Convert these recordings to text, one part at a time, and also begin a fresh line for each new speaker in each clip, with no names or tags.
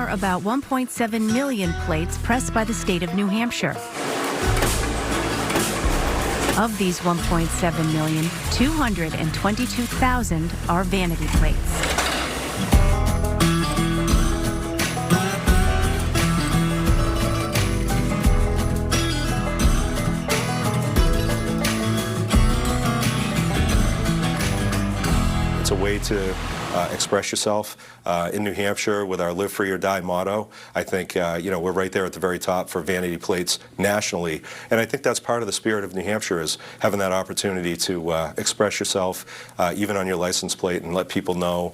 are about 1.7 million plates pressed by the state of New Hampshire. Of these 1.7 million, 222,000 are vanity plates.
It's a way to express yourself in New Hampshire with our Live Free or Die motto. I think we're right there at the very top for vanity plates nationally, and I think that's part of the spirit of New Hampshire, is having that opportunity to express yourself even on your license plate and let people know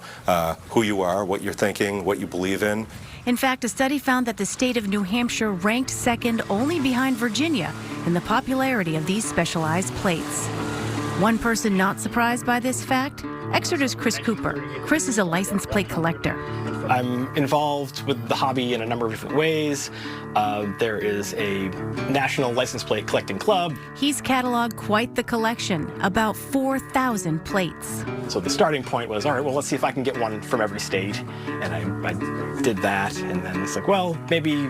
who you are, what you're thinking, what you believe in.
In fact, a study found that the state of New Hampshire ranked second only behind Virginia in the popularity of these specialized plates. One person not surprised by this fact? Exeter's Chris Cooper. Chris is a license plate collector.
I'm involved with the hobby in a number of different ways. There is a national license plate collecting club.
He's cataloged quite the collection, about 4,000 plates.
So the starting point was, all right, well, let's see if I can get one from every state. And I did that, and then it's like, well, maybe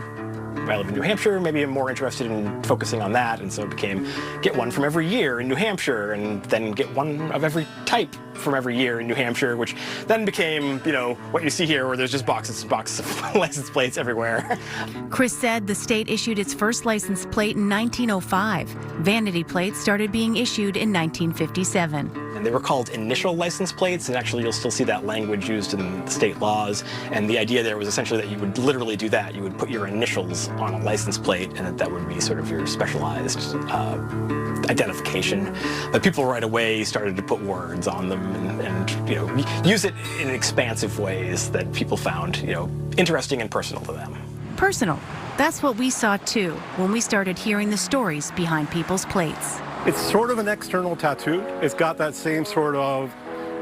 I live in New Hampshire, maybe I'm more interested in focusing on that, and so it became get one from every year in New Hampshire, and then get one of every type from every year in New Hampshire, which then became, what you see here, where there's just boxes of license plates everywhere.
Chris said the state issued its first license plate in 1905. Vanity plates started being issued in 1957.
And they were called initial license plates, and actually you'll still see that language used in the state laws. And the idea there was essentially that you would literally do that. You would put your initials on a license plate, and that would be sort of your specialized identification. But people right away started to put words on them and use it in expansive ways that people found interesting and personal to them.
Personal. That's what we saw too when we started hearing the stories behind people's plates.
It's sort of an external tattoo. It's got that same sort of,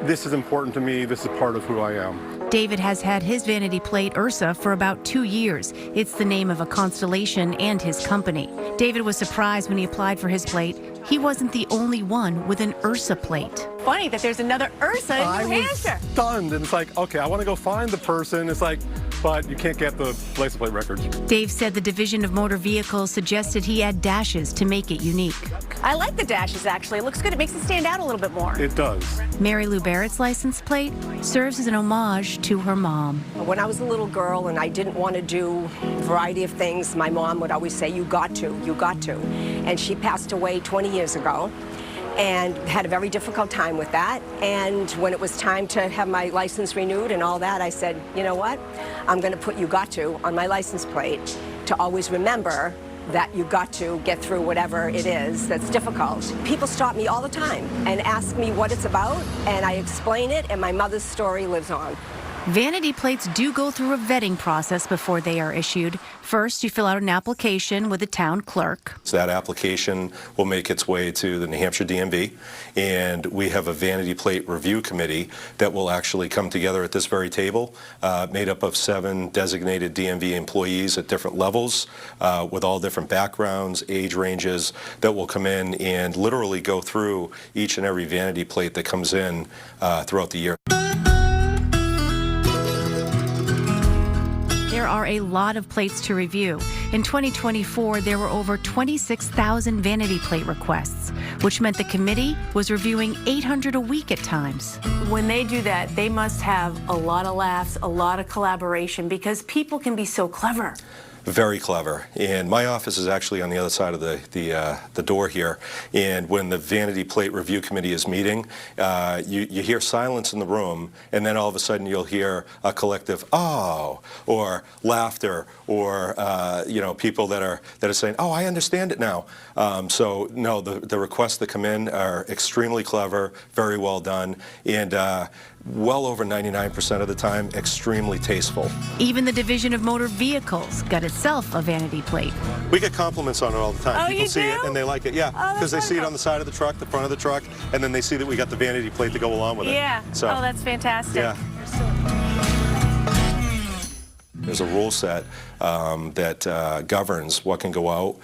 this is important to me, this is part of who I am.
David has had his vanity plate Ursa for about 2 years. It's the name of a constellation and his company. David was surprised when he applied for his plate. He wasn't the only one with an Ursa plate.
Funny that there's another Ursa in New Hampshire.
I was stunned, and it's like, okay, I want to go find the person. It's like, but you can't get the license plate records.
Dave said the Division of Motor Vehicles suggested he add dashes to make it unique.
I like the dashes, actually. It looks good. It makes it stand out a little bit more.
It does.
Mary Lou Barrett's license plate serves as an homage to her mom.
When I was a little girl and I didn't want to do a variety of things, my mom would always say, you got to. And she passed away 20 years ago and had a very difficult time with that. And when it was time to have my license renewed and all that, I said, you know what? I'm going to put you got to on my license plate to always remember that you got to get through whatever it is that's difficult. People stop me all the time and ask me what it's about, and I explain it, and my mother's story lives on.
Vanity plates do go through a vetting process before they are issued. First, you fill out an application with the town clerk.
So that application will make its way to the New Hampshire DMV, and we have a vanity plate review committee that will actually come together at this very table, made up of 7 designated DMV employees at different levels, with all different backgrounds, age ranges, that will come in and literally go through each and every vanity plate that comes in throughout the year.
There are a lot of plates to review. In 2024, there were over 26,000 vanity plate requests, which meant the committee was reviewing 800 a week at times.
When they do that, they must have a lot of laughs, a lot of collaboration, because people can be so clever.
Very clever. And my office is actually on the other side of the door here. And when the Vanity Plate Review Committee is meeting, you hear silence in the room, and then all of a sudden you'll hear a collective "oh" or laughter, or people that are saying, "Oh, I understand it now." So no, the requests that come in are extremely clever, very well done, and well over 99% of the time, extremely tasteful.
Even the Division of Motor Vehicles got itself a vanity plate.
We get compliments on it all the time.
Oh,
People
you
see
do?
it and they like it, yeah, because they see it on the side of the truck, the front of the truck, and then they see that we got the vanity plate to go along with it.
Yeah.
So,
oh, that's fantastic.
yeah. There's a rule set that governs what can go out,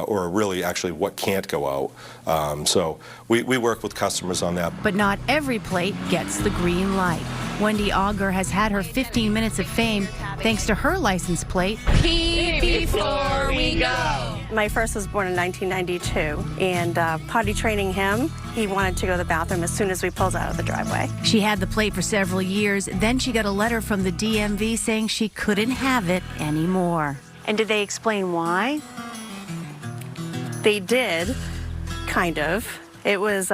or really actually what can't go out. So we work with customers on that.
But not every plate gets the green light. Wendy Auger has had her 15 minutes of fame thanks to her license plate.
Pee before we go.
My first was born in 1992, and potty training him, he wanted to go to the bathroom as soon as we pulled out of the driveway.
She had the plate for several years. Then she got a letter from the DMV saying she couldn't have it anymore.
And did they explain why? They did, kind of. It was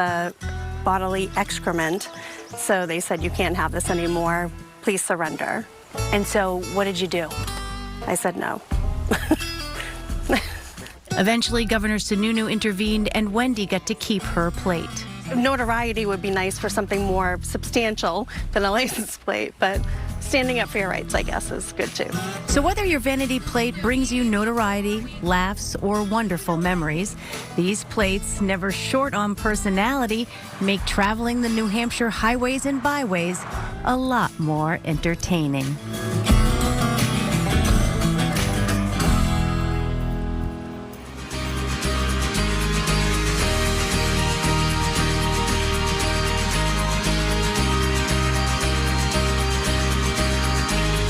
bodily excrement, so they said, you can't have this anymore, please surrender.
And so what did you do?
I said no.
Eventually, Governor Sununu intervened and Wendy got to keep her plate.
Notoriety would be nice for something more substantial than a license plate, but standing up for your rights, I guess, is good too.
So whether your vanity plate brings you notoriety, laughs, or wonderful memories, these plates, never short on personality, make traveling the New Hampshire highways and byways a lot more entertaining.